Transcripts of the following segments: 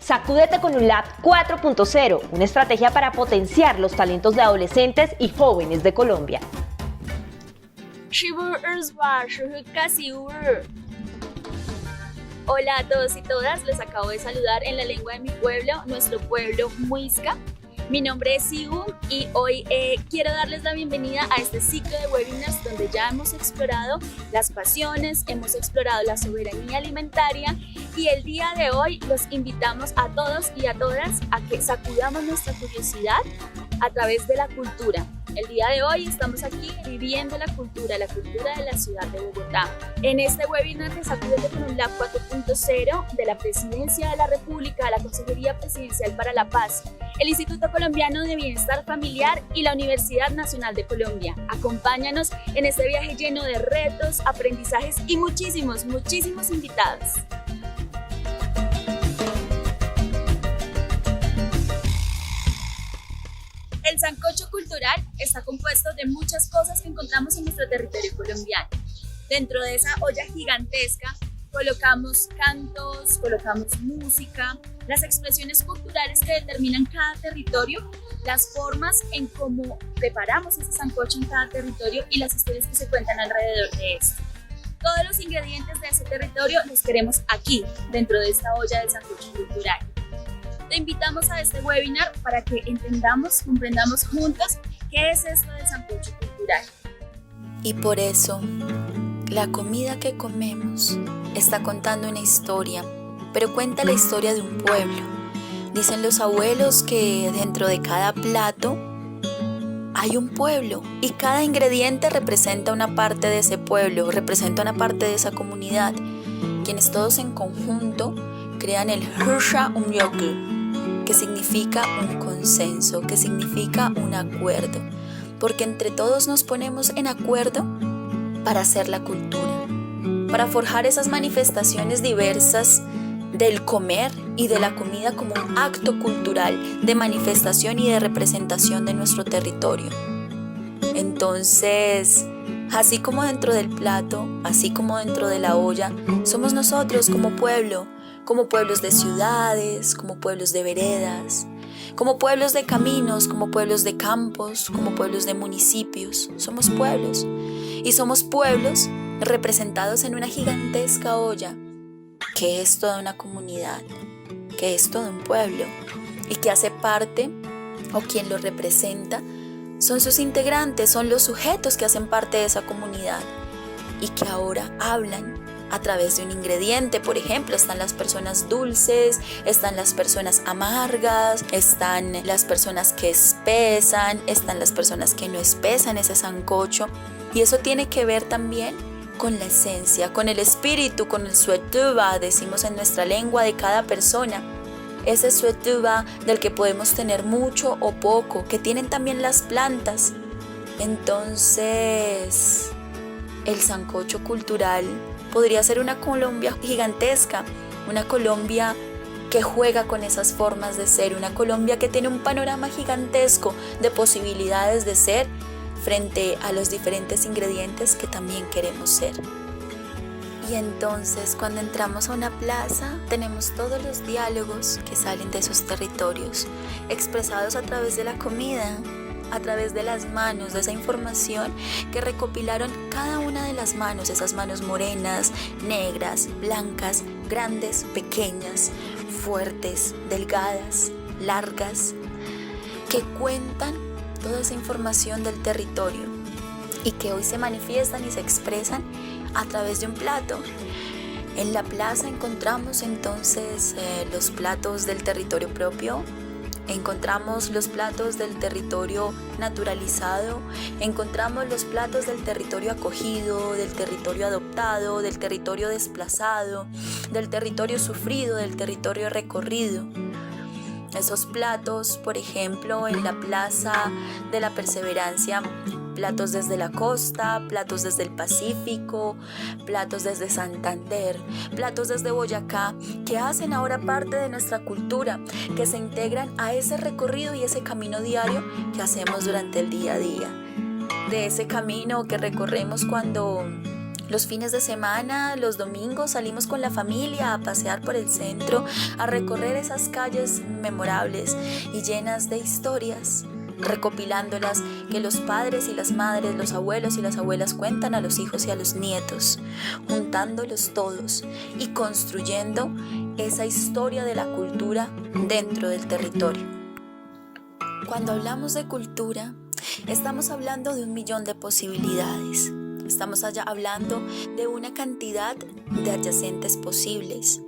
Sacúdete con UNLAB 4.0, una estrategia para potenciar los talentos de adolescentes y jóvenes de Colombia. Hola a todos y todas, les acabo de saludar en la lengua de mi pueblo, nuestro pueblo Muisca. Mi nombre es Sigu y hoy quiero darles la bienvenida a este ciclo de webinars donde ya hemos explorado las pasiones, hemos explorado la soberanía alimentaria y el día de hoy los invitamos a todos y a todas a que sacudamos nuestra curiosidad a través de la cultura. El día de hoy estamos aquí viviendo la cultura de la ciudad de Bogotá. En este webinar de Sacúdete con UNLAB 4.0 de la Presidencia de la República, la Consejería Presidencial para la Paz, el Instituto Colombiano de Bienestar Familiar y la Universidad Nacional de Colombia. Acompáñanos en este viaje lleno de retos, aprendizajes y muchísimos invitados. El sancocho cultural está compuesto de muchas cosas que encontramos en nuestro territorio colombiano. Dentro de esa olla gigantesca colocamos cantos, colocamos música, las expresiones culturales que determinan cada territorio, las formas en cómo preparamos ese sancocho en cada territorio y las historias que se cuentan alrededor de esto. Todos los ingredientes de ese territorio los queremos aquí, dentro de esta olla del sancocho cultural. Te invitamos a este webinar para que entendamos, comprendamos juntos qué es esto del sancocho cultural. Y por eso, la comida que comemos está contando una historia, pero cuenta la historia de un pueblo. Dicen los abuelos que dentro de cada plato hay un pueblo y cada ingrediente representa una parte de ese pueblo, representa una parte de esa comunidad, quienes todos en conjunto crean el Hirsha Umyokl, que significa un consenso, que significa un acuerdo, porque entre todos nos ponemos en acuerdo para hacer la cultura, para forjar esas manifestaciones diversas del comer y de la comida como un acto cultural de manifestación y de representación de nuestro territorio. Entonces, así como dentro del plato, así como dentro de la olla, somos nosotros como pueblo, como pueblos de ciudades, como pueblos de veredas, como pueblos de caminos, como pueblos de campos, como pueblos de municipios. Somos pueblos y somos pueblos representados en una gigantesca olla que es toda una comunidad, que es todo un pueblo y que hace parte, o quien lo representa, son sus integrantes, son los sujetos que hacen parte de esa comunidad y que ahora hablan a través de un ingrediente. Por ejemplo, están las personas dulces, están las personas amargas, están las personas que espesan, están las personas que no espesan ese sancocho. Y eso tiene que ver también con la esencia, con el espíritu, con el suetuba, decimos en nuestra lengua, de cada persona. Ese suetuba del que podemos tener mucho o poco, que tienen también las plantas. Entonces, el sancocho cultural podría ser una Colombia gigantesca, una Colombia que juega con esas formas de ser, una Colombia que tiene un panorama gigantesco de posibilidades de ser frente a los diferentes ingredientes que también queremos ser. Y entonces, cuando entramos a una plaza, tenemos todos los diálogos que salen de esos territorios, expresados a través de la comida, a través de las manos, de esa información que recopilaron cada una de las manos, esas manos morenas, negras, blancas, grandes, pequeñas, fuertes, delgadas, largas, que cuentan toda esa información del territorio y que hoy se manifiestan y se expresan a través de un plato. En la plaza encontramos entonces los platos del territorio propio, encontramos los platos del territorio naturalizado, encontramos los platos del territorio acogido, del territorio adoptado, del territorio desplazado, del territorio sufrido, del territorio recorrido. Esos platos, por ejemplo, en la Plaza de la Perseverancia, platos desde la costa, platos desde el Pacífico, platos desde Santander, platos desde Boyacá, que hacen ahora parte de nuestra cultura, que se integran a ese recorrido y ese camino diario que hacemos durante el día a día. De ese camino que recorremos cuando Los fines de semana, los domingos, salimos con la familia a pasear por el centro, a recorrer esas calles memorables y llenas de historias, recopilándolas que los padres y las madres, los abuelos y las abuelas cuentan a los hijos y a los nietos, juntándolos todos y construyendo esa historia de la cultura dentro del territorio. Cuando hablamos de cultura, estamos hablando de 1.000.000 de posibilidades. Estamos allá hablando de una cantidad de adyacentes posibles.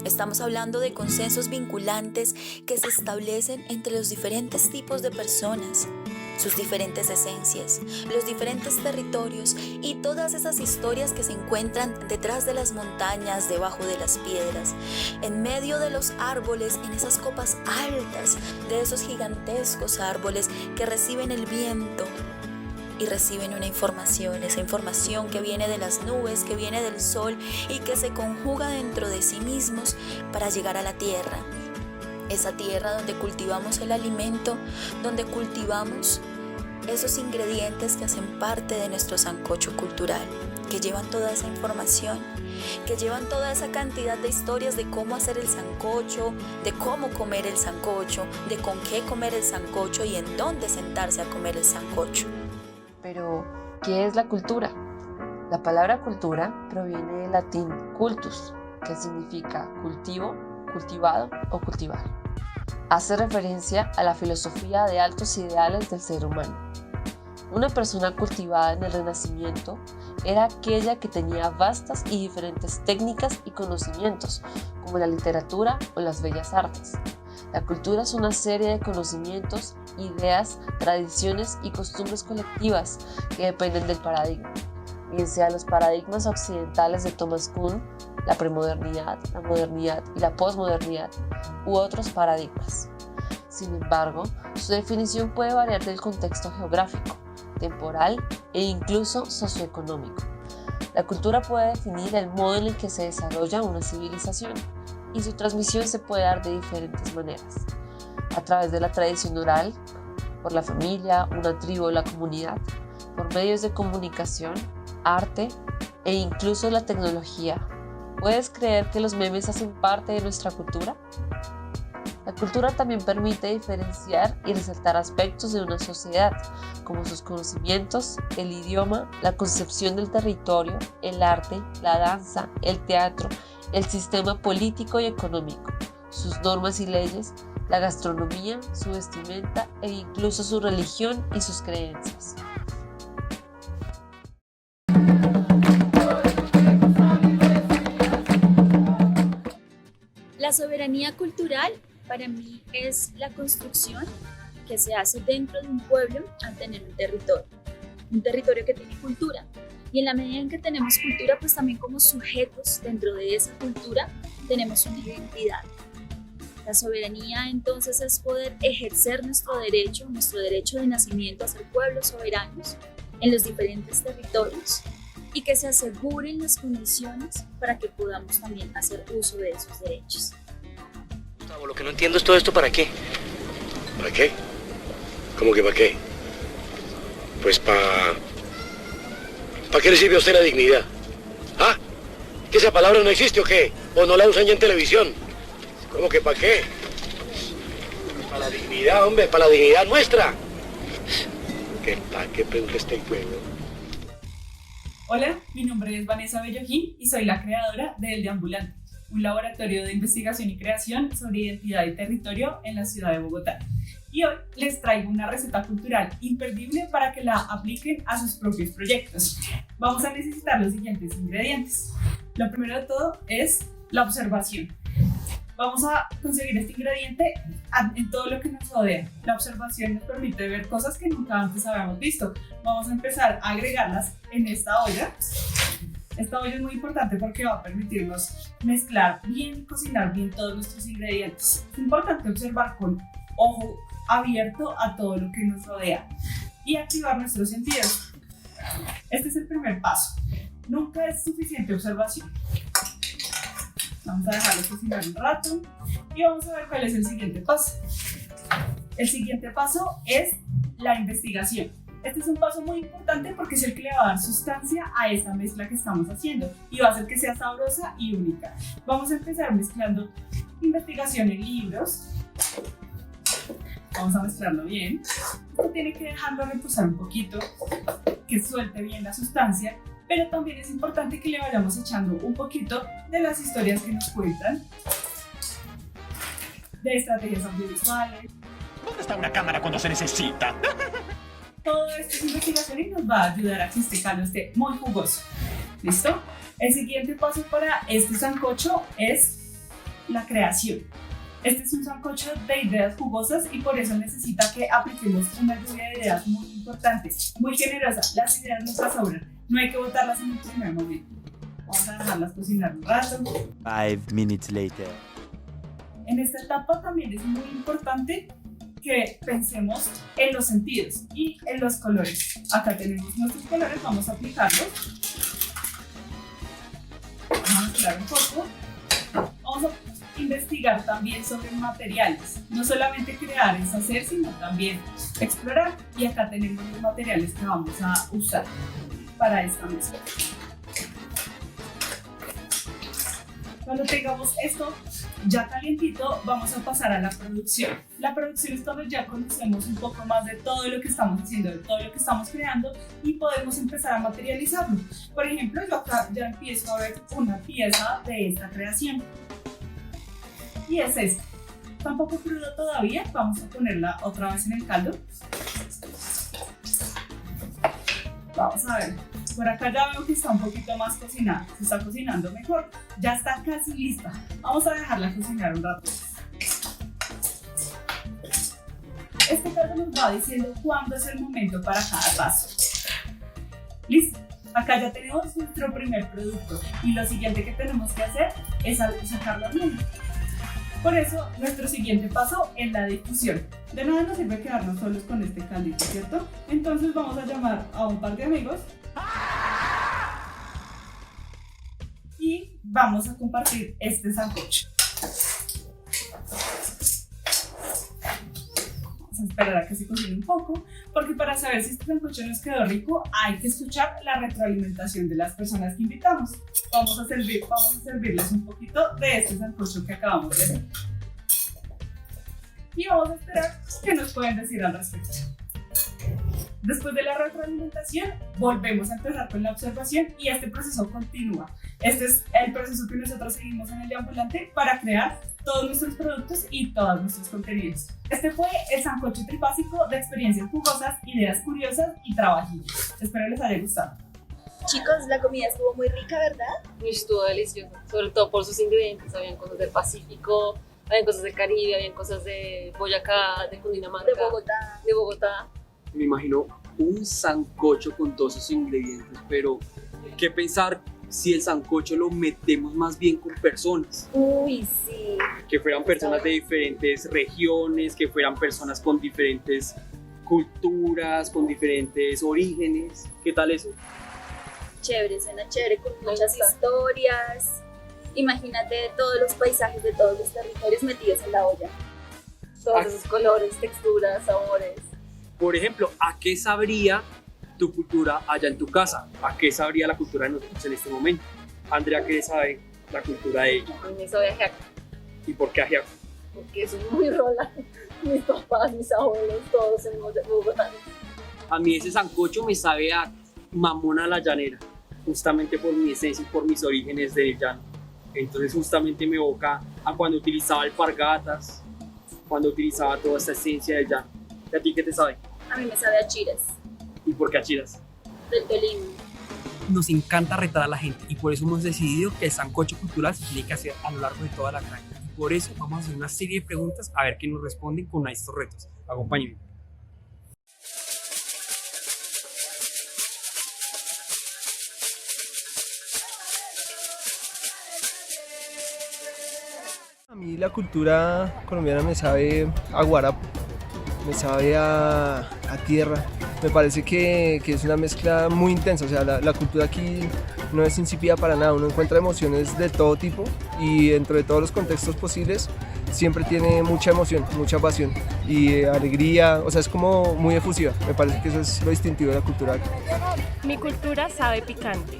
Estamos hablando de consensos vinculantes que se establecen entre los diferentes tipos de personas, sus diferentes esencias, los diferentes territorios y todas esas historias que se encuentran detrás de las montañas, debajo de las piedras, en medio de los árboles, en esas copas altas de esos gigantescos árboles que reciben el viento y reciben una información, esa información que viene de las nubes, que viene del sol y que se conjuga dentro de sí mismos para llegar a la tierra. Esa tierra donde cultivamos el alimento, donde cultivamos esos ingredientes que hacen parte de nuestro sancocho cultural, que llevan toda esa información, que llevan toda esa cantidad de historias de cómo hacer el sancocho, de cómo comer el sancocho, de con qué comer el sancocho y en dónde sentarse a comer el sancocho. Pero, ¿qué es la cultura? La palabra cultura proviene del latín cultus, que significa cultivo, cultivado o cultivar. Hace referencia a la filosofía de altos ideales del ser humano. Una persona cultivada en el Renacimiento era aquella que tenía vastas y diferentes técnicas y conocimientos, como la literatura o las bellas artes. La cultura es una serie de conocimientos, ideas, tradiciones y costumbres colectivas que dependen del paradigma, bien sean los paradigmas occidentales de Thomas Kuhn, la premodernidad, la modernidad y la posmodernidad, u otros paradigmas. Sin embargo, su definición puede variar del contexto geográfico, temporal e incluso socioeconómico. La cultura puede definir el modo en el que se desarrolla una civilización, y su transmisión se puede dar de diferentes maneras: a través de la tradición oral, por la familia, una tribu o la comunidad, por medios de comunicación, arte e incluso la tecnología. ¿Puedes creer que los memes hacen parte de nuestra cultura? La cultura también permite diferenciar y resaltar aspectos de una sociedad, como sus conocimientos, el idioma, la concepción del territorio, el arte, la danza, el teatro, el sistema político y económico, sus normas y leyes, la gastronomía, su vestimenta e incluso su religión y sus creencias. La soberanía cultural para mí es la construcción que se hace dentro de un pueblo al tener un territorio que tiene cultura. Y en la medida en que tenemos cultura, pues también como sujetos dentro de esa cultura tenemos una identidad. La soberanía entonces es poder ejercer nuestro derecho de nacimiento a ser pueblos soberanos en los diferentes territorios y que se aseguren las condiciones para que podamos también hacer uso de esos derechos. Gustavo, lo que no entiendo es todo esto, ¿para qué? ¿Para qué? ¿Cómo que para qué? Pues ¿para qué le sirve a usted la dignidad? ¿Ah? ¿Que esa palabra no existe o qué? ¿O no la usan ya en televisión? ¿Cómo que para qué? Para la dignidad, hombre, para la dignidad nuestra. ¿Qué pregunta este pueblo? Hola, mi nombre es Vanessa Bellojín y soy la creadora de El Deambulante, un laboratorio de investigación y creación sobre identidad y territorio en la ciudad de Bogotá. Y hoy les traigo una receta cultural imperdible para que la apliquen a sus propios proyectos. Vamos a necesitar los siguientes ingredientes. Lo primero de todo es la observación. Vamos a conseguir este ingrediente en todo lo que nos rodea. La observación nos permite ver cosas que nunca antes habíamos visto. Vamos a empezar a agregarlas en esta olla. Esta olla es muy importante porque va a permitirnos mezclar bien y cocinar bien todos nuestros ingredientes. Es importante observar con ojo abierto a todo lo que nos rodea y activar nuestros sentidos. Este es el primer paso. Nunca es suficiente observación. Vamos a dejarlo cocinar un rato y vamos a ver cuál es el siguiente paso. El siguiente paso es la investigación. Este es un paso muy importante porque es el que le va a dar sustancia a esta mezcla que estamos haciendo y va a hacer que sea sabrosa y única. Vamos a empezar mezclando investigación en libros. Vamos a mezclarlo bien. Esto tiene que dejarlo reposar un poquito, que suelte bien la sustancia, pero también es importante que le vayamos echando un poquito de las historias que nos cuentan, de estrategias audiovisuales. ¿Dónde está una cámara cuando se necesita? Todo esto es investigación y nos va a ayudar a que este caldo esté muy jugoso. ¿Listo? El siguiente paso para este sancocho es la creación. Este es un sancocho de ideas jugosas y por eso necesita que apliquemos una lluvia de ideas muy importante, muy generosa. Las ideas nunca sobran, no hay que botarlas en el primer momento. Vamos a dejarlas cocinar un rato. 5 minutes later. En esta etapa también es muy importante que pensemos en los sentidos y en los colores. Acá tenemos nuestros colores, vamos a aplicarlos. Vamos a mezclar un poco. Vamos a investigar también sobre materiales. No solamente crear es hacer, sino también explorar. Y acá tenemos los materiales que vamos a usar para esta mezcla. Cuando tengamos esto ya calientito, vamos a pasar a la producción. La producción es cuando ya conocemos un poco más de todo lo que estamos haciendo, de todo lo que estamos creando y podemos empezar a materializarlo. Por ejemplo, yo acá ya empiezo a ver una pieza de esta creación. Y es esta. Está un poco crudo todavía, vamos a ponerla otra vez en el caldo. Vamos a ver. Por acá ya veo que está un poquito más cocinada, se está cocinando mejor, ya está casi lista. Vamos a dejarla cocinar un rato. Este caldo nos va diciendo cuándo es el momento para cada paso. Listo, acá ya tenemos nuestro primer producto y lo siguiente que tenemos que hacer es sacarlo al mundo. Por eso, nuestro siguiente paso es la difusión. De nada nos sirve quedarnos solos con este caldito, ¿cierto? Entonces vamos a llamar a un par de amigos y vamos a compartir este sancocho. Vamos a esperar a que se cocine un poco, porque para saber si este sancocho nos quedó rico hay que escuchar la retroalimentación de las personas que invitamos. Vamos a servirles un poquito de este sancocho que acabamos de hacer. Y vamos a esperar qué nos pueden decir al respecto. Después de la retroalimentación, volvemos a empezar con la observación y este proceso continúa. Este es el proceso que nosotros seguimos en el Deambulante para crear todos nuestros productos y todos nuestros contenidos. Este fue el sancocho trifásico de experiencias jugosas, ideas curiosas y trabajillos. Espero les haya gustado. Chicos, la comida estuvo muy rica, ¿verdad? Y estuvo delicioso, sobre todo por sus ingredientes. Habían cosas del Pacífico, habían cosas del Caribe, habían cosas de Boyacá, de Cundinamarca, de Bogotá. Me imagino un sancocho con todos esos ingredientes, pero ¿qué pensar si el sancocho lo metemos más bien con personas? Uy, sí. Que fueran personas de diferentes regiones, que fueran personas con diferentes culturas, con diferentes orígenes. ¿Qué tal eso? Chévere, suena chévere, con muchas historias. Imagínate todos los paisajes de todos los territorios metidos en la olla. Todos esos colores, texturas, sabores. Por ejemplo, ¿a qué sabría tu cultura allá en tu casa? ¿A qué sabría la cultura de nosotros en este momento? Andrea, ¿qué sabe la cultura de ella? A mí me sabe ajiaco. ¿Y por qué ajiaco? Porque soy muy rola. Mis papás, mis abuelos, todos en Bogotá. A mí ese sancocho me sabe a mamona a la llanera, justamente por mi esencia y por mis orígenes del llano. Entonces justamente me evoca a cuando utilizaba alpargatas, cuando utilizaba toda esta esencia del llano. ¿Y a ti qué te sabe? A mí me sabe a chiras. ¿Y por qué a chiras? Del Tolima. Nos encanta retar a la gente y por eso hemos decidido que el sancocho cultural se tiene que hacer a lo largo de toda la granja. Y por eso vamos a hacer una serie de preguntas a ver qué nos responden con estos retos. Acompáñenme. A mí la cultura colombiana me sabe a guarapo, me sabe a tierra. Me parece que es una mezcla muy intensa, o sea, la cultura aquí no es insípida para nada, uno encuentra emociones de todo tipo y dentro de todos los contextos posibles siempre tiene mucha emoción, mucha pasión y alegría, o sea, es como muy efusiva, me parece que eso es lo distintivo de la cultura. Mi cultura sabe picante,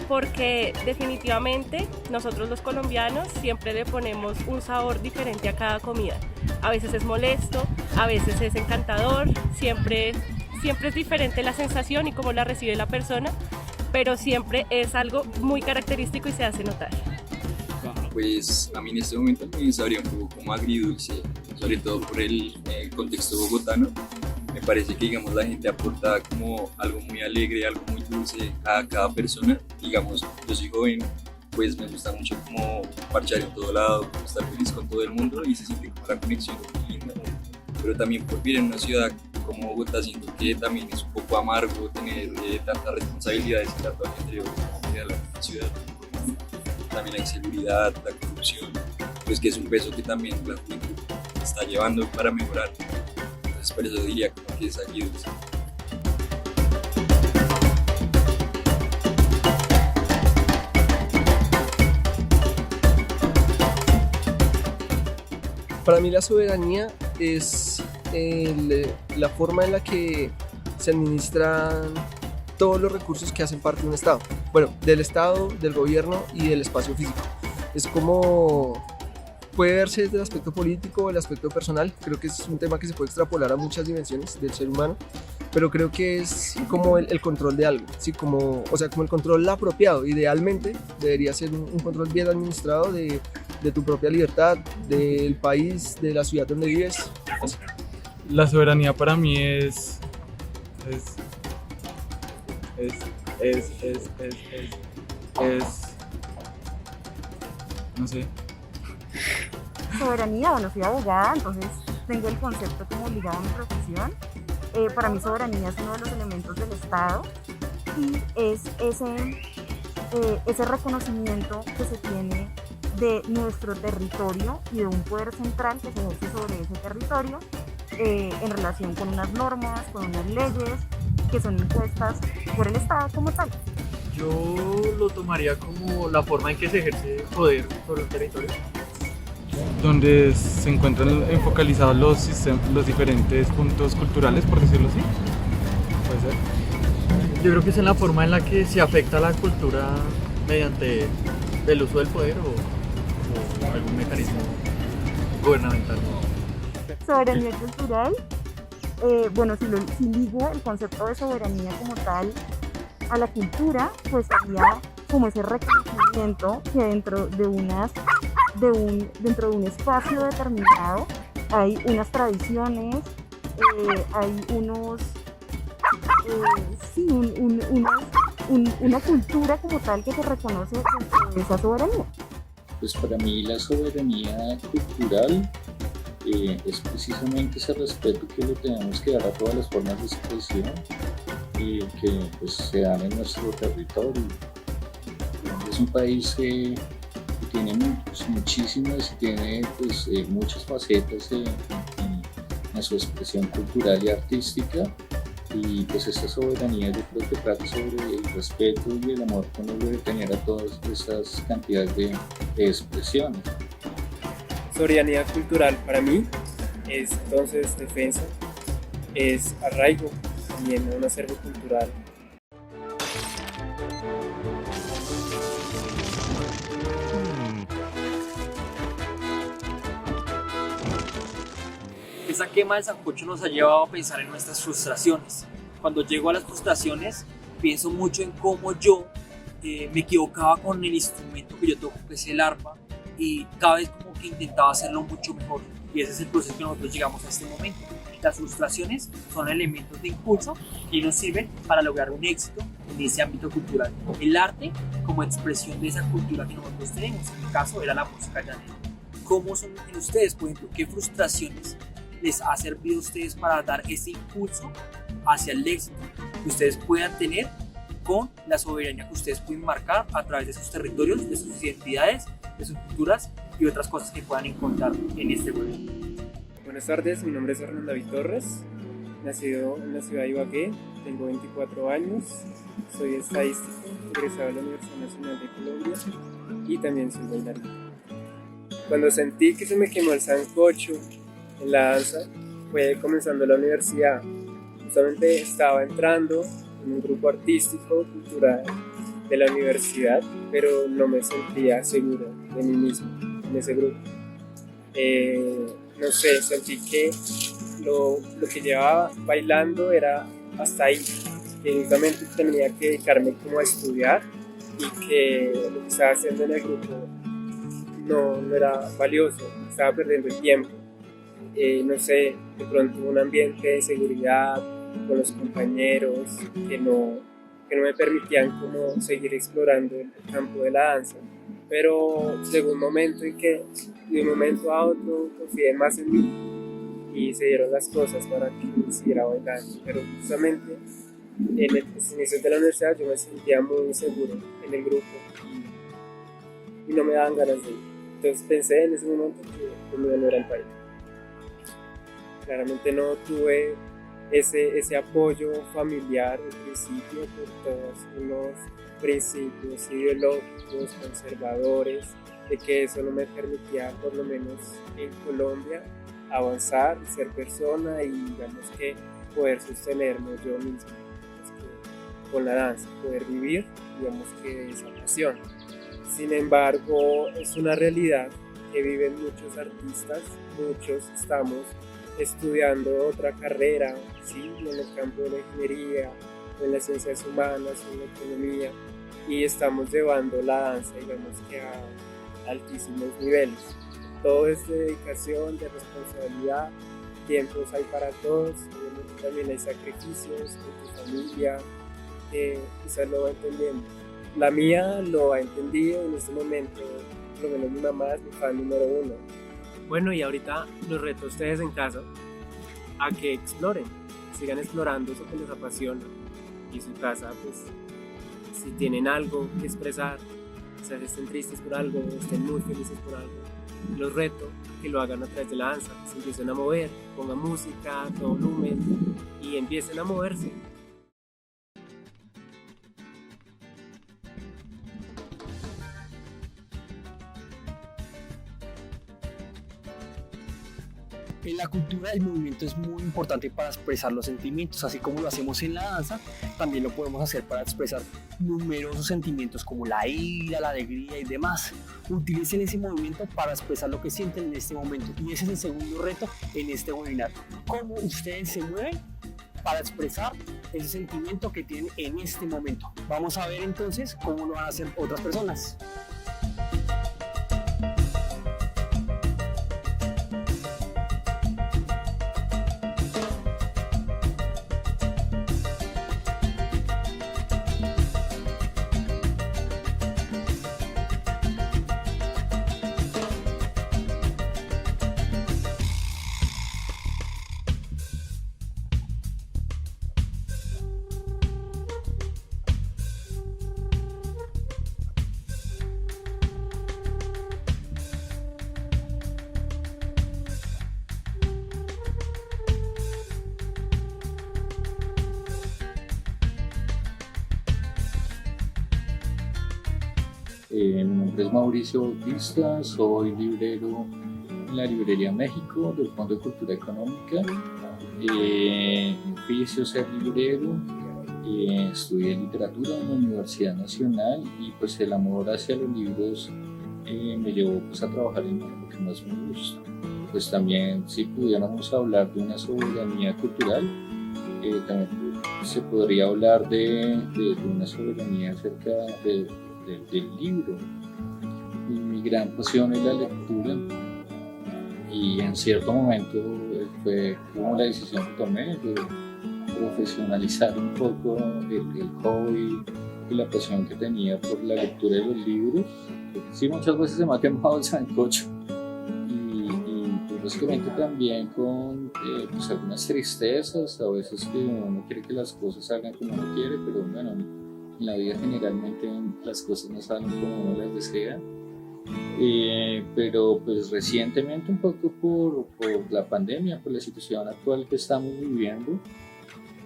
porque definitivamente nosotros los colombianos siempre le ponemos un sabor diferente a cada comida. A veces es molesto, a veces es encantador, siempre es diferente la sensación y cómo la recibe la persona, pero siempre es algo muy característico y se hace notar. Pues a mí en este momento me sabría un poco como agridulce, sobre todo por el contexto bogotano. Me parece que, digamos, la gente aporta como algo muy alegre, algo muy dulce a cada persona. Digamos, yo soy joven, pues me gusta mucho como parchar en todo lado, como estar feliz con todo el mundo y se siente como la conexión muy linda. Pero también por vivir en una ciudad como Bogotá, siento que también es un poco amargo tener tantas responsabilidades y tanto ajetreo como queda la ciudad. También la inseguridad, la corrupción, pues que es un peso que también la juventud está llevando para mejorar. Entonces por eso diría como que es agridulce. Para mí la soberanía es la forma en la que se administran todos los recursos que hacen parte de un Estado. Bueno, del Estado, del gobierno y del espacio físico. Es como puede verse desde el aspecto político o el aspecto personal. Creo que es un tema que se puede extrapolar a muchas dimensiones del ser humano, pero creo que es como el control de algo, ¿sí? Como el control apropiado. Idealmente debería ser un control bien administrado de tu propia libertad, del país, de la ciudad donde vives. Así. La soberanía para mí es no sé. Soberanía, bueno, soy abogada, entonces tengo el concepto como ligado a mi profesión. Para mí soberanía es uno de los elementos del Estado y es ese reconocimiento que se tiene de nuestro territorio y de un poder central que se ejerce sobre ese territorio en relación con unas normas, con unas leyes que son impuestas por el Estado como tal. Yo lo tomaría como la forma en que se ejerce poder sobre un territorio. Donde se encuentran focalizados los diferentes puntos culturales, por decirlo así. Puede ser. Yo creo que es en la forma en la que se afecta la cultura mediante el uso del poder o algún mecanismo gubernamental. Soberanía cultural, bueno, si ligo el concepto de soberanía como tal a la cultura, pues sería como ese reconocimiento que dentro de un espacio determinado hay unas tradiciones, hay una cultura como tal que se reconoce dentro de esa soberanía. Pues para mí la soberanía cultural es precisamente ese respeto que le tenemos que dar a todas las formas de expresión que pues, se dan en nuestro territorio. Es un país que tiene muchísimas y tiene pues, muchas facetas en su expresión cultural y artística, y pues esta soberanía yo creo que trata sobre el respeto y el amor que uno debe tener a todas esas cantidades de expresiones. Soberanía cultural para mí es entonces defensa, es arraigo también a un acervo cultural. Esa quema del sancocho nos ha llevado a pensar en nuestras frustraciones. Cuando llego a las frustraciones, pienso mucho en cómo yo me equivocaba con el instrumento que yo toco, que es el arpa, y cada vez como que intentaba hacerlo mucho mejor. Y ese es el proceso que nosotros llegamos a este momento. Las frustraciones son elementos de impulso y nos sirven para lograr un éxito en ese ámbito cultural. El arte como expresión de esa cultura que nosotros tenemos, en mi caso era la música llanera. ¿Cómo son en ustedes, por ejemplo? ¿Qué frustraciones les ha servido a ustedes para dar ese impulso hacia el éxito que ustedes puedan tener con la soberanía que ustedes pueden marcar a través de sus territorios, de sus identidades, de sus culturas y otras cosas que puedan encontrar en este pueblo? Buenas tardes, mi nombre es Hernán David Torres, nacido en la ciudad de Ibagué, tengo 24 años, soy estadístico egresado de la Universidad Nacional de Colombia y también soy bailarín. Cuando sentí que se me quemó el sancocho en la danza fue comenzando la universidad. Justamente estaba entrando en un grupo artístico, cultural de la universidad, pero no me sentía seguro de mí mismo en ese grupo. No sé, sentí que lo que llevaba bailando era hasta ahí, que justamente tenía que dedicarme como a estudiar y que lo que estaba haciendo en el grupo no era valioso, estaba perdiendo el tiempo. No sé, de pronto un ambiente de seguridad con los compañeros que no me permitían como seguir explorando el campo de la danza. Pero llegó un momento en que de un momento a otro confié más en mí y se dieron las cosas para que siguiera bailando. Pero justamente en los inicios de la universidad yo me sentía muy inseguro en el grupo y no me daban ganas de ir. Entonces pensé en ese momento que lo mío no era el baile. Claramente no tuve ese apoyo familiar al principio por todos unos principios ideológicos conservadores, de que eso no me permitía, por lo menos en Colombia, avanzar, ser persona y digamos que poder sostenerme yo mismo con la danza, poder vivir, digamos que esa pasión. Sin embargo, es una realidad que viven muchos artistas, muchos estamos estudiando otra carrera, ¿sí? En el campo de la ingeniería, en las ciencias humanas, en la economía, y estamos llevando la danza, digamos que a altísimos niveles. Todo es de dedicación, de responsabilidad, tiempos hay para todos, obviamente también hay sacrificios de tu familia, que quizás lo va entendiendo. La mía lo ha entendido en este momento, por lo menos mi mamá es mi fan número 1. Bueno, y ahorita los reto a ustedes en casa a que exploren, sigan explorando eso que les apasiona. Y en su casa, pues, si tienen algo que expresar, quizás estén tristes por algo, estén muy felices por algo, los reto a que lo hagan a través de la danza. Se empiecen a mover, pongan música, todo volumen y empiecen a moverse. En la cultura el movimiento es muy importante para expresar los sentimientos, así como lo hacemos en la danza, también lo podemos hacer para expresar numerosos sentimientos como la ira, la alegría y demás. Utilicen ese movimiento para expresar lo que sienten en este momento y ese es el segundo reto en este webinar. ¿Cómo ustedes se mueven para expresar ese sentimiento que tienen en este momento? Vamos a ver entonces cómo lo van a hacer otras personas. Mi nombre es Mauricio Bautista, soy librero en la Librería México del Fondo de Cultura Económica. Mi oficio es ser librero, estudié literatura en la Universidad Nacional y pues el amor hacia los libros me llevó pues, a trabajar en lo que más me gusta. Pues también si pudiéramos hablar de una soberanía cultural, también se podría hablar de una soberanía acerca del libro. Mi gran pasión es la lectura y en cierto momento fue como la decisión que tomé de profesionalizar un poco el hobby y la pasión que tenía por la lectura de los libros. Sí, muchas veces se me ha quemado el sancocho y pues básicamente también con pues algunas tristezas, a veces que uno quiere que las cosas salgan como uno quiere, pero bueno, en la vida generalmente las cosas no salen como uno las desea. Pero pues recientemente un poco por la pandemia, por la situación actual que estamos viviendo,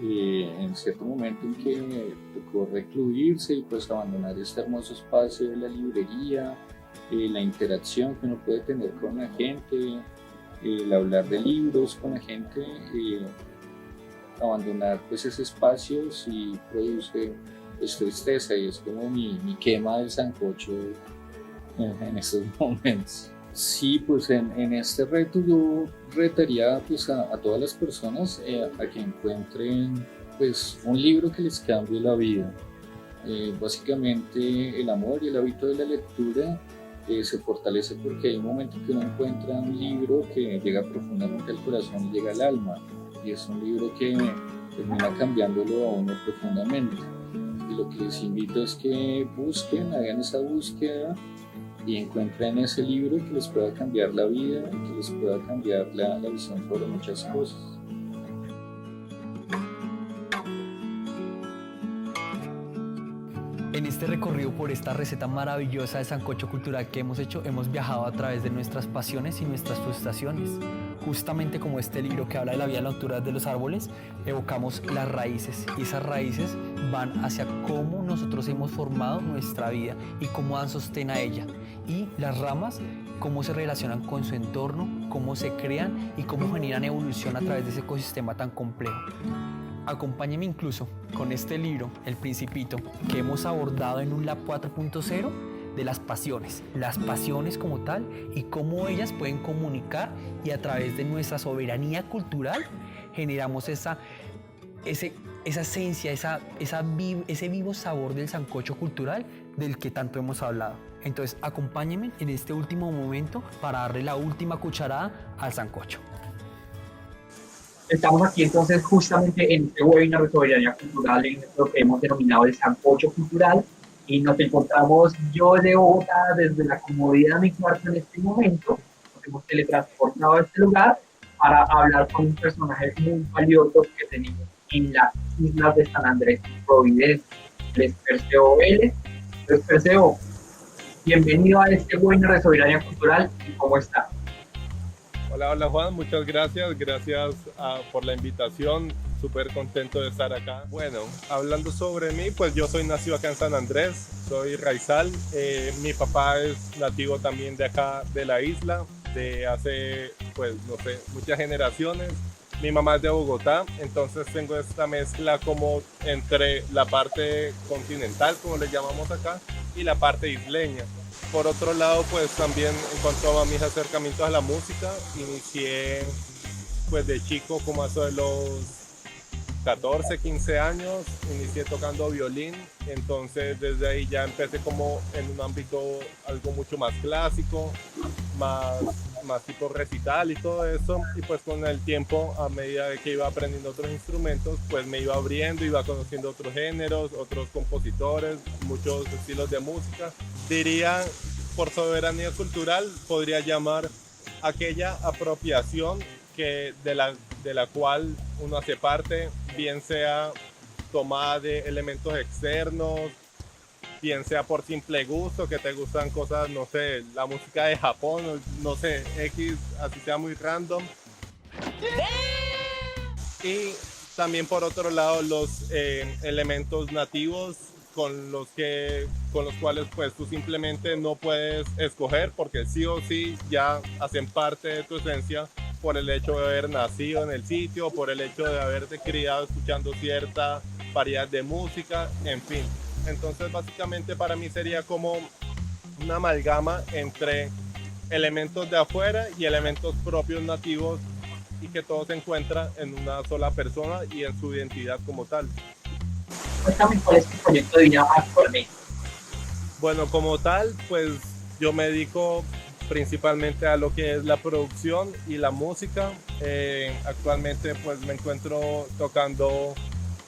en cierto momento en que tocó recluirse y pues abandonar este hermoso espacio de la librería, la interacción que uno puede tener con la gente, el hablar de libros con la gente, abandonar pues ese espacio sí produce pues tristeza, y es como mi quema del sancocho en estos momentos. Sí, pues en este reto yo retaría pues a todas las personas a que encuentren pues un libro que les cambie la vida. Básicamente el amor y el hábito de la lectura se fortalece porque hay un momento que uno encuentra un libro que llega profundamente al corazón y llega al alma, y es un libro que termina cambiándolo a uno profundamente. Y lo que les invito es que busquen, hagan esa búsqueda y encuentren ese libro que les pueda cambiar la vida, que les pueda cambiar la visión sobre muchas cosas. En este recorrido por esta receta maravillosa de sancocho cultural que hemos hecho, hemos viajado a través de nuestras pasiones y nuestras frustraciones. Justamente como este libro que habla de la vida a la altura de los árboles, evocamos las raíces, y esas raíces van hacia cómo nosotros hemos formado nuestra vida y cómo dan sostén a ella. Y las ramas, cómo se relacionan con su entorno, cómo se crean y cómo generan evolución a través de ese ecosistema tan complejo. Acompáñenme incluso con este libro, El Principito, que hemos abordado en un Lab 4.0 de las pasiones como tal, y cómo ellas pueden comunicar, y a través de nuestra soberanía cultural generamos esa esencia, ese vivo sabor del sancocho cultural del que tanto hemos hablado. Entonces acompáñenme en este último momento para darle la última cucharada al sancocho. Estamos aquí entonces justamente en este webinar de soberanía cultural, en lo que hemos denominado el sancocho cultural, y nos encontramos yo de Bogotá desde la comodidad de mi cuarto en este momento. Nos hemos teletransportado a este lugar para hablar con un personaje muy valioso que tenemos en las islas de San Andrés y Providencia, el Perseo Vélez. Perseo, bienvenido a este webinar de soberanía cultural, ¿y cómo está? Hola Juan, muchas gracias por la invitación, súper contento de estar acá. Bueno, hablando sobre mí, pues yo soy nacido acá en San Andrés, soy raizal, mi papá es nativo también de acá de la isla, de hace pues no sé, muchas generaciones. Mi mamá es de Bogotá, entonces tengo esta mezcla como entre la parte continental, como le llamamos acá, y la parte isleña. Por otro lado, pues también en cuanto a mis acercamientos a la música, inicié pues de chico, como a eso de los 14, 15 años, inicié tocando violín, entonces desde ahí ya empecé como en un ámbito algo mucho más clásico, más tipo recital y todo eso, y pues con el tiempo, a medida de que iba aprendiendo otros instrumentos, pues me iba abriendo, iba conociendo otros géneros, otros compositores, muchos estilos de música. Diría, por soberanía cultural, podría llamar aquella apropiación de la cual uno hace parte, bien sea tomada de elementos externos, bien sea por simple gusto, que te gustan cosas, no sé, la música de Japón, no sé, X, así sea muy random. Y también por otro lado los elementos nativos con los cuales pues tú simplemente no puedes escoger, porque sí o sí ya hacen parte de tu esencia por el hecho de haber nacido en el sitio, por el hecho de haberte criado escuchando cierta variedad de música, en fin. Entonces básicamente para mí sería como una amalgama entre elementos de afuera y elementos propios nativos, y que todo se encuentra en una sola persona y en su identidad como tal. Cuéntame cuál es tu proyecto de vida actualmente. Bueno, como tal, pues yo me dedico principalmente a lo que es la producción y la música. Actualmente pues me encuentro tocando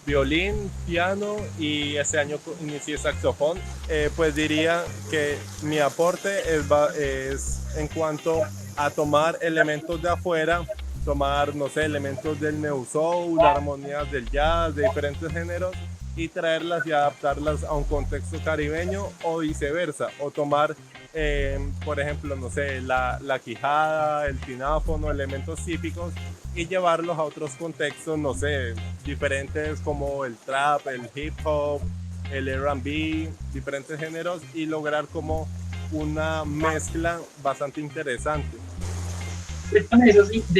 violín, piano, y este año inicié saxofón. Pues diría que mi aporte es en cuanto a tomar elementos de afuera, tomar, no sé, elementos del neo soul, armonías del jazz, de diferentes géneros, y traerlas y adaptarlas a un contexto caribeño, o viceversa, o tomar por ejemplo, no sé, la quijada, el tináfono, elementos típicos, y llevarlos a otros contextos, no sé, diferentes como el trap, el hip hop, el R&B, diferentes géneros, y lograr como una mezcla bastante interesante. Cuéntame de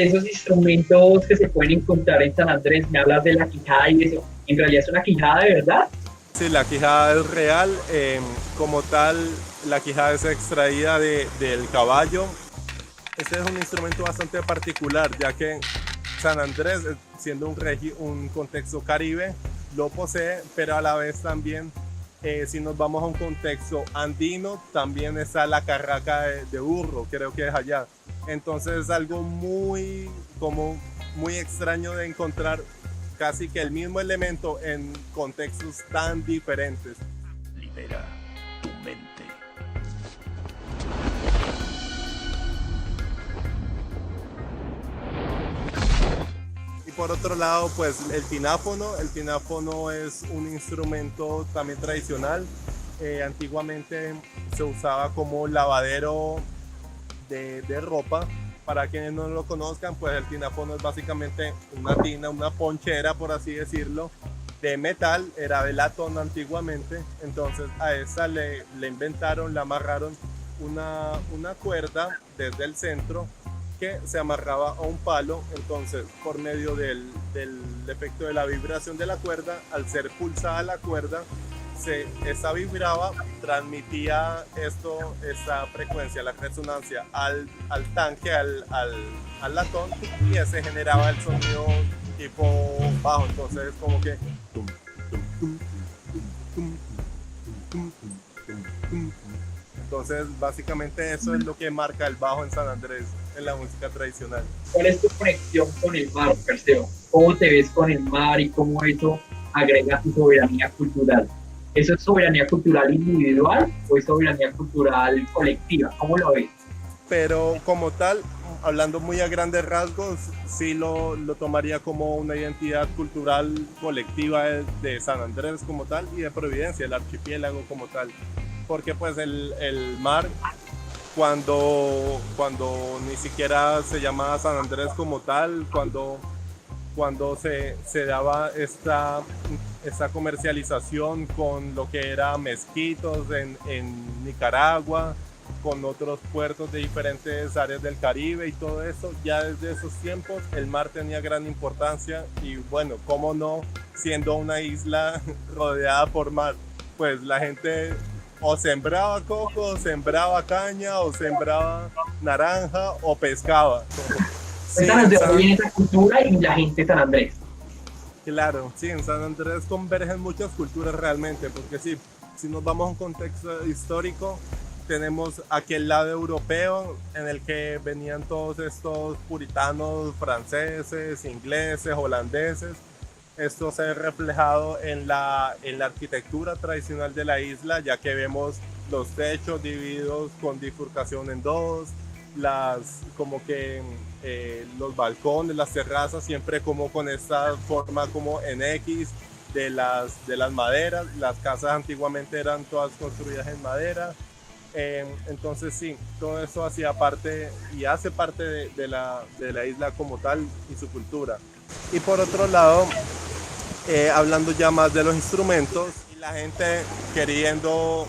esos instrumentos que se pueden encontrar en San Andrés. Me hablas de la quijada y eso. ¿En realidad es una quijada de verdad? Sí, la quijada es real. Como tal, la quijada es extraída del caballo. Este es un instrumento bastante particular, ya que San Andrés, siendo un contexto caribe, lo posee, pero a la vez también, si nos vamos a un contexto andino, también está la carraca de burro, creo que es allá. Entonces es algo muy extraño de encontrar casi que el mismo elemento en contextos tan diferentes. Libera tu mente. Y por otro lado, pues el tináfono es un instrumento también tradicional. Antiguamente se usaba como lavadero de ropa. Para quienes no lo conozcan, pues el tináfono es básicamente una tina, una ponchera, por así decirlo, de metal, era de latón antiguamente. Entonces a esa le inventaron, le amarraron una cuerda desde el centro que se amarraba a un palo. Entonces, por medio del efecto de la vibración de la cuerda, al ser pulsada la cuerda, esa vibraba, transmitía esa frecuencia, la resonancia al tanque, al latón, y ese generaba el sonido tipo bajo. Entonces como que entonces básicamente eso es lo que marca el bajo en San Andrés en la música tradicional. ¿Cuál es tu conexión con el mar, Perseo? ¿Cómo te ves con el mar y cómo eso agrega tu soberanía cultural? ¿Eso es soberanía cultural individual o es soberanía cultural colectiva? ¿Cómo lo ves? Pero como tal, hablando muy a grandes rasgos, sí lo tomaría como una identidad cultural colectiva de San Andrés como tal y de Providencia, el archipiélago como tal. Porque pues el mar, cuando ni siquiera se llamaba San Andrés como tal, cuando se daba esta comercialización con lo que era mezquitos en Nicaragua, con otros puertos de diferentes áreas del Caribe y todo eso, ya desde esos tiempos el mar tenía gran importancia. Y bueno, cómo no, siendo una isla rodeada por mar, pues la gente o sembraba coco, o sembraba caña, o sembraba naranja, o pescaba. Cuéntanos de dónde viene esa cultura y la gente de San Andrés. Claro, sí, en San Andrés convergen muchas culturas realmente, porque si nos vamos a un contexto histórico, tenemos aquel lado europeo en el que venían todos estos puritanos franceses, ingleses, holandeses. Esto se ve reflejado en la arquitectura tradicional de la isla, ya que vemos los techos divididos con bifurcación en dos, los balcones, las terrazas, siempre como con esta forma como en X de las maderas. Las casas antiguamente eran todas construidas en madera. Entonces sí, todo eso hacía parte y hace parte de la isla como tal y su cultura. Y por otro lado, hablando ya más de los instrumentos, y la gente queriendo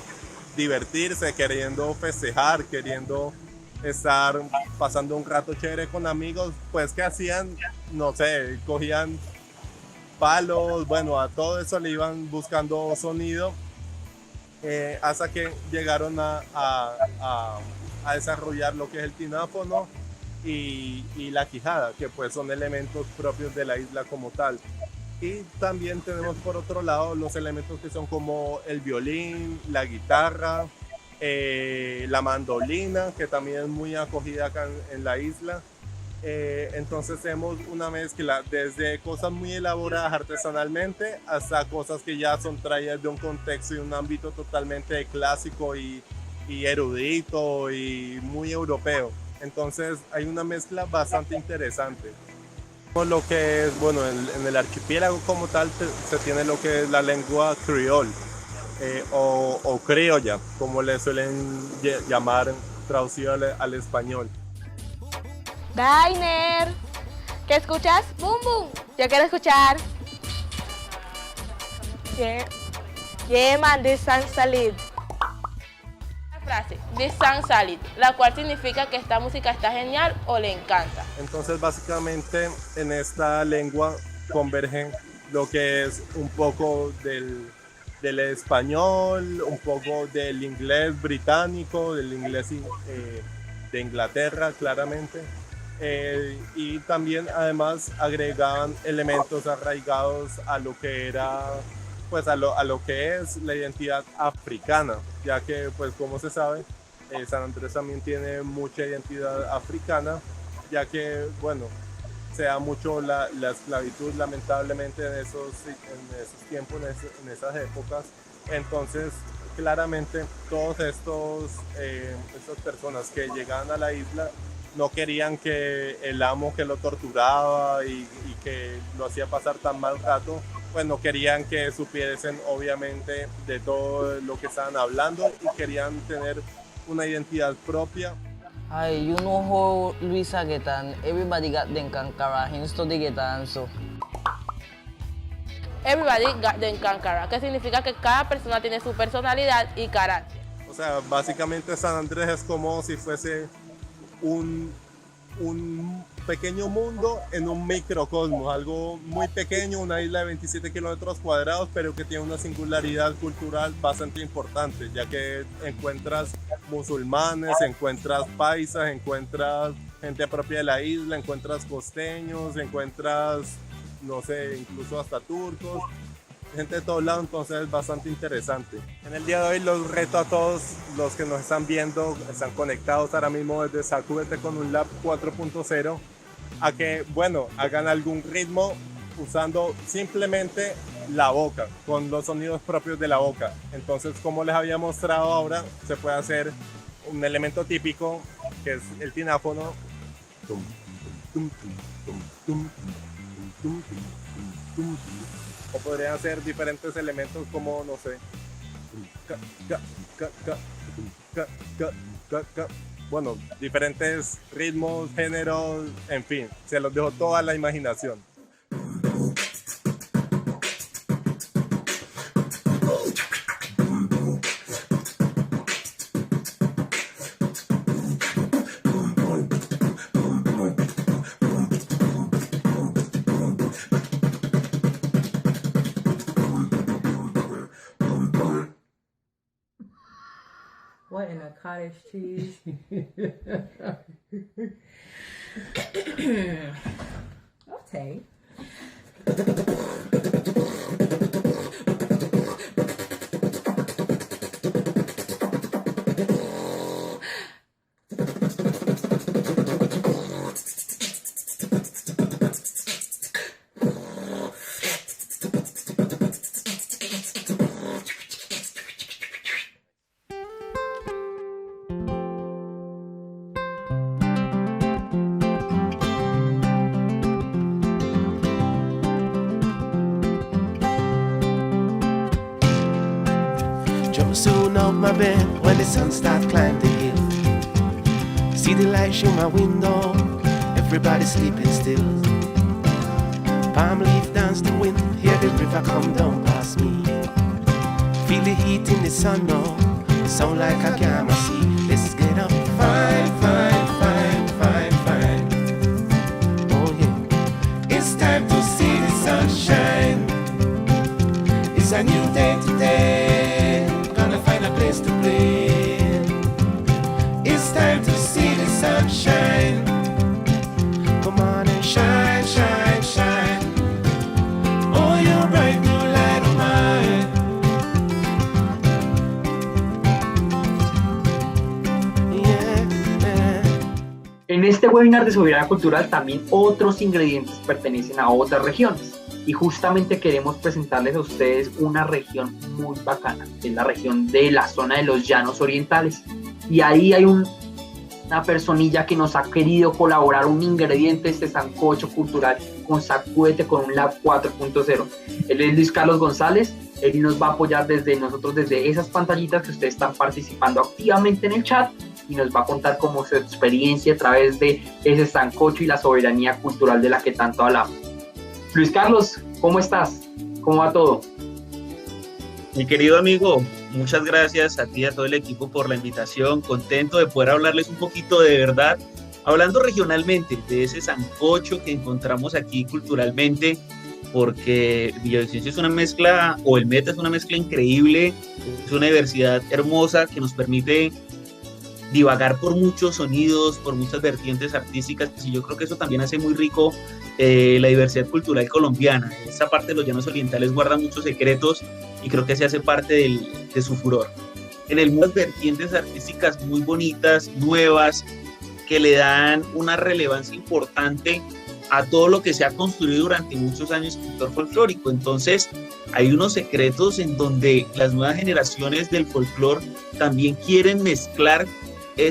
divertirse, queriendo festejar, queriendo estar pasando un rato chévere con amigos, pues ¿qué hacían? No sé, cogían palos, bueno, a todo eso le iban buscando sonido, hasta que llegaron a desarrollar lo que es el tináfono y la quijada, que pues son elementos propios de la isla como tal. Y también tenemos por otro lado los elementos que son como el violín, la guitarra, la mandolina, que también es muy acogida acá en la isla. Entonces tenemos una mezcla desde cosas muy elaboradas artesanalmente hasta cosas que ya son traídas de un contexto y un ámbito totalmente clásico y erudito y muy europeo. Entonces hay una mezcla bastante interesante. Lo que es, bueno, en el archipiélago como tal se tiene lo que es la lengua criol. o criolla, como le suelen llamar traducido al español. Dainer, ¿qué escuchas? Boom boom. Yo quiero escuchar. Yeman de San Salid. La frase de San Salid, la cual significa que esta música está genial o le encanta. Entonces básicamente en esta lengua convergen lo que es un poco del español, un poco del inglés británico, del inglés de Inglaterra claramente, y también además agregaban elementos arraigados a lo que era, pues a lo que es la identidad africana, ya que pues como se sabe, San Andrés también tiene mucha identidad africana, ya que bueno, se da mucho la esclavitud lamentablemente en esos tiempos, en esas épocas. Entonces claramente todos estas personas que llegaban a la isla no querían que el amo que lo torturaba y que lo hacía pasar tan mal rato, pues no querían que supiesen obviamente de todo lo que estaban hablando y querían tener una identidad propia. Hi, you know how Luisa Getan, everybody got them kankara, he study Getan, so. Everybody got them kankara, que significa que cada persona tiene su personalidad y carácter. O sea, básicamente San Andrés es como si fuese un pequeño mundo en un microcosmos, algo muy pequeño, una isla de 27 kilómetros cuadrados, pero que tiene una singularidad cultural bastante importante, ya que encuentras musulmanes, encuentras paisas, encuentras gente propia de la isla, encuentras costeños, encuentras, no sé, incluso hasta turcos, gente de todos lados, entonces es bastante interesante. En el día de hoy los reto a todos los que nos están viendo, están conectados ahora mismo desde Sacúdete con un Lab 4.0, a que, bueno, hagan algún ritmo usando simplemente la boca, con los sonidos propios de la boca. Entonces, como les había mostrado ahora, se puede hacer un elemento típico, que es el tináfono. O podrían hacer diferentes elementos como, no sé, bueno, diferentes ritmos, géneros, en fin, se los dejo toda la imaginación. What in a cottage cheese? Okay. Jump soon out my bed when the sun starts climbing the hill. See the light through my window, everybody sleeping still. Palm leaf dance the wind, hear the river come down past me. Feel the heat in the sun now, sound like a camera see. Let's get up, fine, fine, fine, fine, fine. Oh yeah, it's time to see the sunshine. It's a new day today, gonna find a place to play. It's time to see the sunshine. Come on and shine, shine, shine. Oh, you're bright new light of mine. En este webinar de soberanía cultural también otros ingredientes pertenecen a otras regiones y justamente queremos presentarles a ustedes una región muy bacana, que es la región de la zona de los Llanos Orientales, y ahí hay un una personilla que nos ha querido colaborar un ingrediente de este sancocho cultural con Sacúdete con un Lab 4.0. Él es Luis Carlos González, él nos va a apoyar desde esas pantallitas que ustedes están participando activamente en el chat y nos va a contar cómo su experiencia a través de ese sancocho y la soberanía cultural de la que tanto hablamos. Luis Carlos, ¿cómo estás? ¿Cómo va todo? Mi querido amigo, muchas gracias a ti y a todo el equipo por la invitación. Contento de poder hablarles un poquito de verdad, hablando regionalmente de ese sancocho que encontramos aquí culturalmente, porque Villavicencio es una mezcla, o el Meta es una mezcla increíble, es una diversidad hermosa que nos permite divagar por muchos sonidos, por muchas vertientes artísticas, y yo creo que eso también hace muy rico la diversidad cultural colombiana. Esta parte de los llanos orientales guarda muchos secretos y creo que se hace parte de su furor. En el mundo, vertientes artísticas muy bonitas, nuevas, que le dan una relevancia importante a todo lo que se ha construido durante muchos años en el sector folclórico. Entonces, hay unos secretos en donde las nuevas generaciones del folclore también quieren mezclar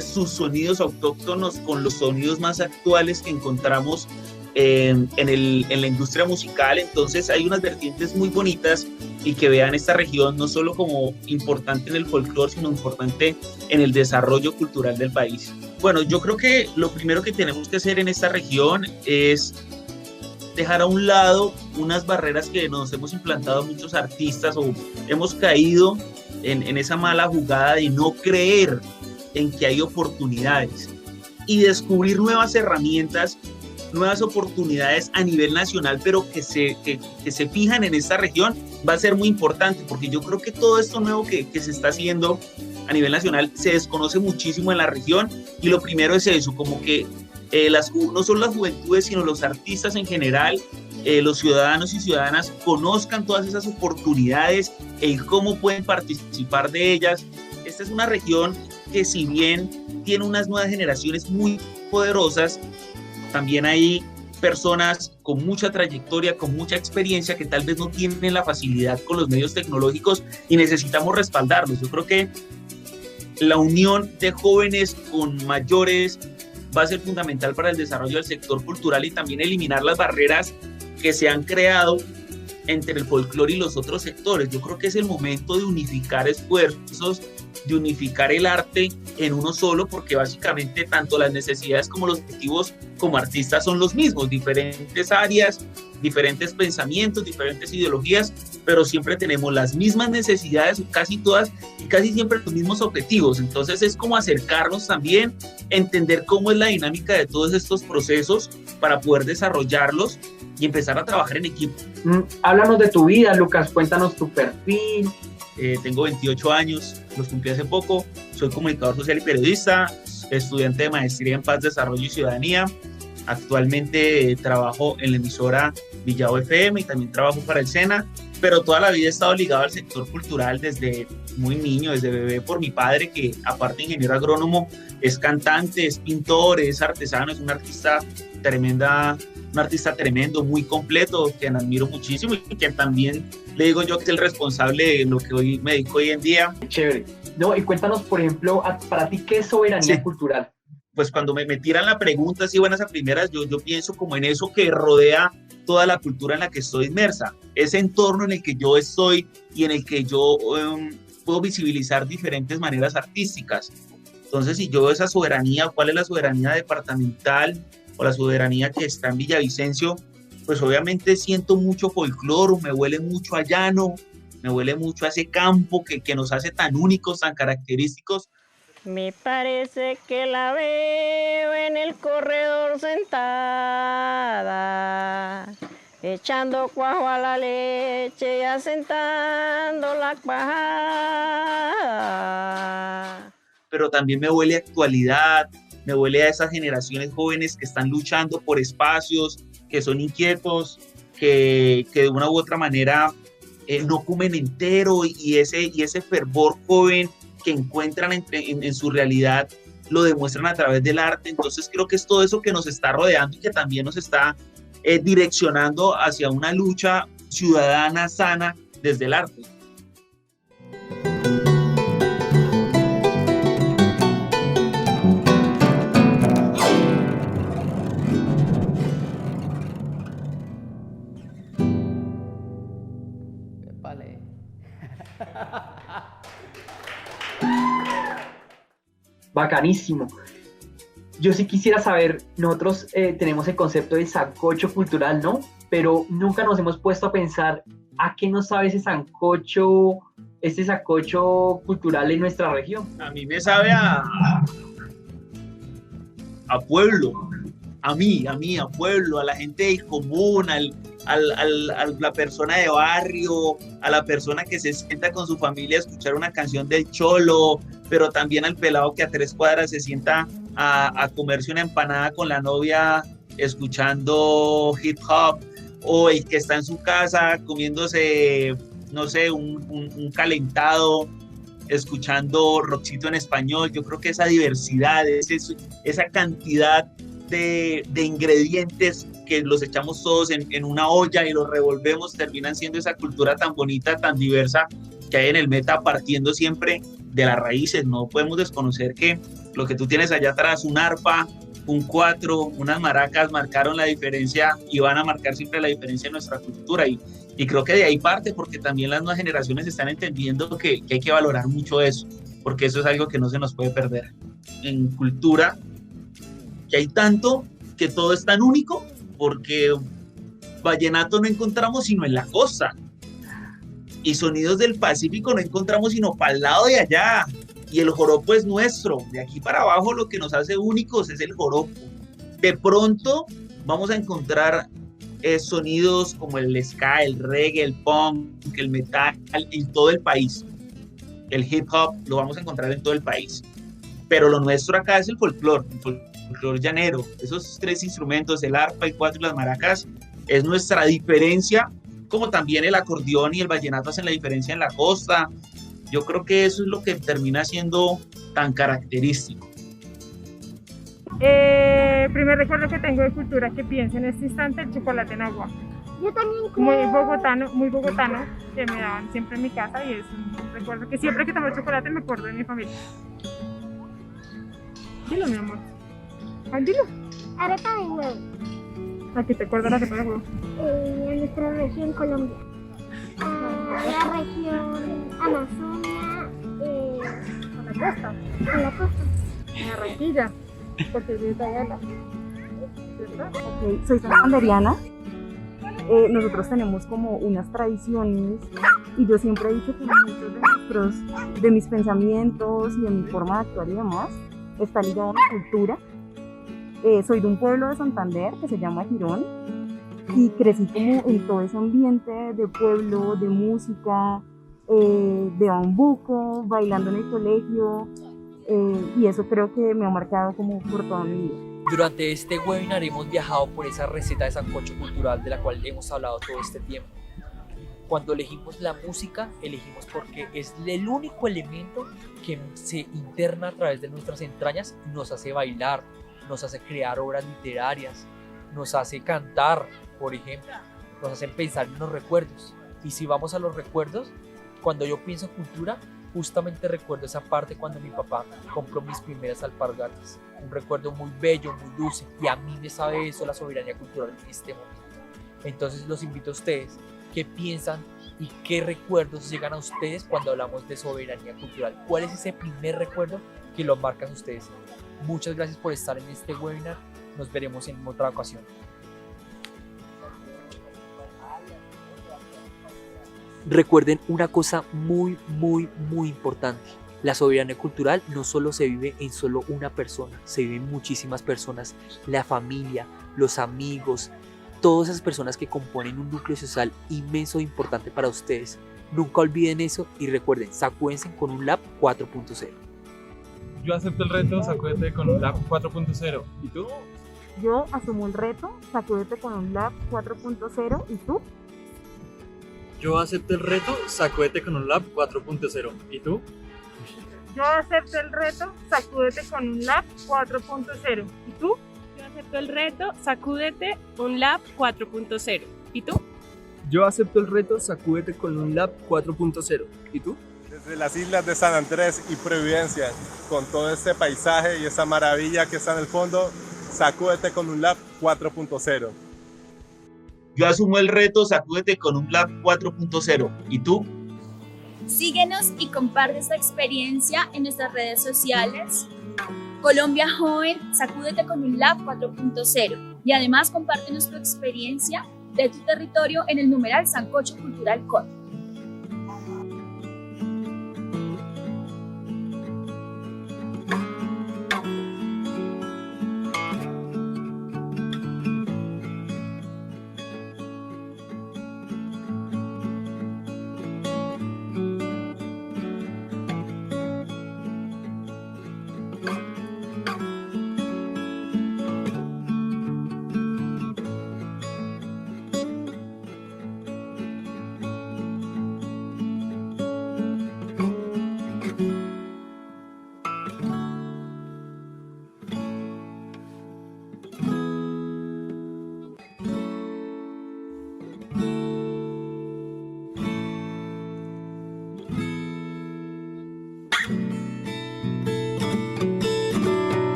sus sonidos autóctonos con los sonidos más actuales que encontramos en la industria musical. Entonces hay unas vertientes muy bonitas y que vean esta región no solo como importante en el folclore, sino importante en el desarrollo cultural del país. Bueno, yo creo que lo primero que tenemos que hacer en esta región es dejar a un lado unas barreras que nos hemos implantado muchos artistas, o hemos caído en esa mala jugada de no creer en que hay oportunidades y descubrir nuevas herramientas, nuevas oportunidades a nivel nacional, pero que se fijan en esta región, va a ser muy importante, porque yo creo que todo esto nuevo que se está haciendo a nivel nacional se desconoce muchísimo en la región, y lo primero es eso, como que no solo las juventudes, sino los artistas en general, los ciudadanos y ciudadanas conozcan todas esas oportunidades y cómo pueden participar de ellas. Esta es una región que, si bien tiene unas nuevas generaciones muy poderosas, también hay personas con mucha trayectoria, con mucha experiencia, que tal vez no tienen la facilidad con los medios tecnológicos y necesitamos respaldarlos. Yo creo que la unión de jóvenes con mayores va a ser fundamental para el desarrollo del sector cultural y también eliminar las barreras que se han creado entre el folclore y los otros sectores. Yo creo que es el momento de unificar esfuerzos, de unificar el arte en uno solo, porque básicamente tanto las necesidades como los objetivos como artistas son los mismos, diferentes áreas, diferentes pensamientos, diferentes ideologías, pero siempre tenemos las mismas necesidades, casi todas, y casi siempre los mismos objetivos. Entonces es como acercarnos también, entender cómo es la dinámica de todos estos procesos para poder desarrollarlos y empezar a trabajar en equipo. Háblanos de tu vida, Lucas, cuéntanos tu perfil. Tengo 28 años, los cumplí hace poco, soy comunicador social y periodista, estudiante de maestría en paz, desarrollo y ciudadanía. Actualmente trabajo en la emisora Villavo FM y también trabajo para el SENA, pero toda la vida he estado ligado al sector cultural desde muy niño, desde bebé, por mi padre, que aparte de ingeniero agrónomo, es cantante, es pintor, es artesano, es un artista tremendo, muy completo, que admiro muchísimo y que también le digo yo que es el responsable de lo que hoy me dedico hoy en día. Chévere. No, y cuéntanos, por ejemplo, para ti, ¿qué es soberanía cultural? Pues cuando me tiran la pregunta así buenas a primeras, yo pienso como en eso que rodea toda la cultura en la que estoy inmersa, ese entorno en el que yo estoy y en el que yo puedo visibilizar diferentes maneras artísticas. Entonces, si yo veo esa soberanía, ¿cuál es la soberanía departamental o la soberanía que está en Villavicencio? Pues obviamente siento mucho folclore, me huele mucho a llano, me huele mucho a ese campo que nos hace tan únicos, tan característicos. Me parece que la veo en el corredor sentada, echando cuajo a la leche y asentando la cuajada. Pero también me huele a actualidad, me huele a esas generaciones jóvenes que están luchando por espacios, que son inquietos, que de una u otra manera no comen entero, y ese fervor joven que encuentran en su realidad lo demuestran a través del arte. Entonces creo que es todo eso que nos está rodeando y que también nos está direccionando hacia una lucha ciudadana sana desde el arte. Bacanísimo. Yo sí quisiera saber, nosotros tenemos el concepto de sancocho cultural, ¿no? Pero nunca nos hemos puesto a pensar a qué nos sabe ese sancocho cultural en nuestra región. A mí me sabe a pueblo, a pueblo, a la gente del común, a la persona de barrio, a la persona que se sienta con su familia a escuchar una canción del cholo, pero también al pelado que a 3 cuadras se sienta a comerse una empanada con la novia escuchando hip hop, o el que está en su casa comiéndose, no sé, un calentado, escuchando rockcito en español. Yo creo que esa diversidad, esa cantidad de ingredientes que los echamos todos en una olla y los revolvemos, terminan siendo esa cultura tan bonita, tan diversa que hay en el Meta, partiendo siempre de las raíces. No podemos desconocer que lo que tú tienes allá atrás, un arpa, un cuatro, unas maracas, marcaron la diferencia y van a marcar siempre la diferencia en nuestra cultura, y creo que de ahí parte, porque también las nuevas generaciones están entendiendo que hay que valorar mucho eso, porque eso es algo que no se nos puede perder. En cultura, que hay tanto, que todo es tan único, porque vallenato no encontramos sino en la costa, y sonidos del Pacífico no encontramos sino para el lado de allá, y el joropo es nuestro. De aquí para abajo lo que nos hace únicos es el joropo. De pronto vamos a encontrar sonidos como el ska, el reggae, el punk, el metal en todo el país. El hip hop lo vamos a encontrar en todo el país. Pero lo nuestro acá es el folclore llanero. Esos 3 instrumentos, el arpa, el cuatro y las maracas, es nuestra diferencia, como también el acordeón y el vallenato hacen la diferencia en la costa. Yo creo que eso es lo que termina siendo tan característico. Primer recuerdo que tengo de cultura que pienso en este instante, el chocolate en agua. Yo también muy bogotano, que me daban siempre en mi casa, y es un recuerdo que siempre que tomo chocolate me acuerdo de mi familia. Dilo, mi amor. Dilo. Arepa de huevo. ¿A qué te acuerdas de la arepa de huevo? En nuestra región Colombia. La región Amazonia, a la costa. En Barranquilla, porque es de Itagala. Okay, soy santanderiana. Nosotros tenemos como unas tradiciones, y yo siempre he dicho que muchos de mis pensamientos y de mi forma de actuar y demás está ligado a la cultura. Soy de un pueblo de Santander que se llama Girón, y crecí como en todo ese ambiente de pueblo, de música, de bambuco, bailando en el colegio, y eso creo que me ha marcado como por toda mi vida. Durante este webinar hemos viajado por esa receta de sancocho cultural de la cual hemos hablado todo este tiempo. Cuando elegimos la música, elegimos porque es el único elemento que se interna a través de nuestras entrañas y nos hace bailar, nos hace crear obras literarias, nos hace cantar, por ejemplo, nos hacen pensar en los recuerdos. Y si vamos a los recuerdos, cuando yo pienso en cultura, justamente recuerdo esa parte cuando mi papá compró mis primeras alpargatas. Un recuerdo muy bello, muy dulce, y a mí me sabe eso la soberanía cultural en este momento. Entonces los invito a ustedes, ¿qué piensan y qué recuerdos llegan a ustedes cuando hablamos de soberanía cultural? ¿Cuál es ese primer recuerdo que lo marcan ustedes? Muchas gracias por estar en este webinar. Nos veremos en otra ocasión. Recuerden una cosa muy importante. La soberanía cultural no solo se vive en solo una persona, se vive en muchísimas personas. La familia, los amigos, todas esas personas que componen un núcleo social inmenso e importante para ustedes. Nunca olviden eso y recuerden, sacúdense con un Lab 4.0. Yo acepto el reto, sacúdete con un Lab 4.0. ¿Y tú? Yo asumo el reto, sacúdete con un Lab 4.0. ¿Y tú? Yo acepto el reto, sacúdete con un Lab 4.0. ¿Y tú? Yo acepto el reto, sacúdete con un Lab 4.0. ¿Y tú? Yo acepto el reto, sacúdete un Lab 4.0. ¿Y tú? Yo acepto el reto, sacúdete con un Lab 4.0. ¿Y tú? Desde las islas de San Andrés y Providencia, con todo este paisaje y esa maravilla que está en el fondo, sacúdete con un Lab 4.0. Yo asumo el reto, sacúdete con un Lab 4.0. ¿Y tú? Síguenos y comparte esta experiencia en nuestras redes sociales. Colombia Joven, sacúdete con un Lab 4.0 y además compártenos tu experiencia de tu territorio en el numeral Sancocho Cultural COT.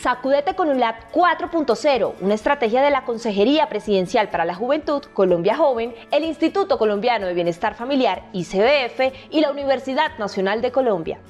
Sacúdete con un Lab 4.0, una estrategia de la Consejería Presidencial para la Juventud, Colombia Joven, el Instituto Colombiano de Bienestar Familiar, ICBF, y la Universidad Nacional de Colombia.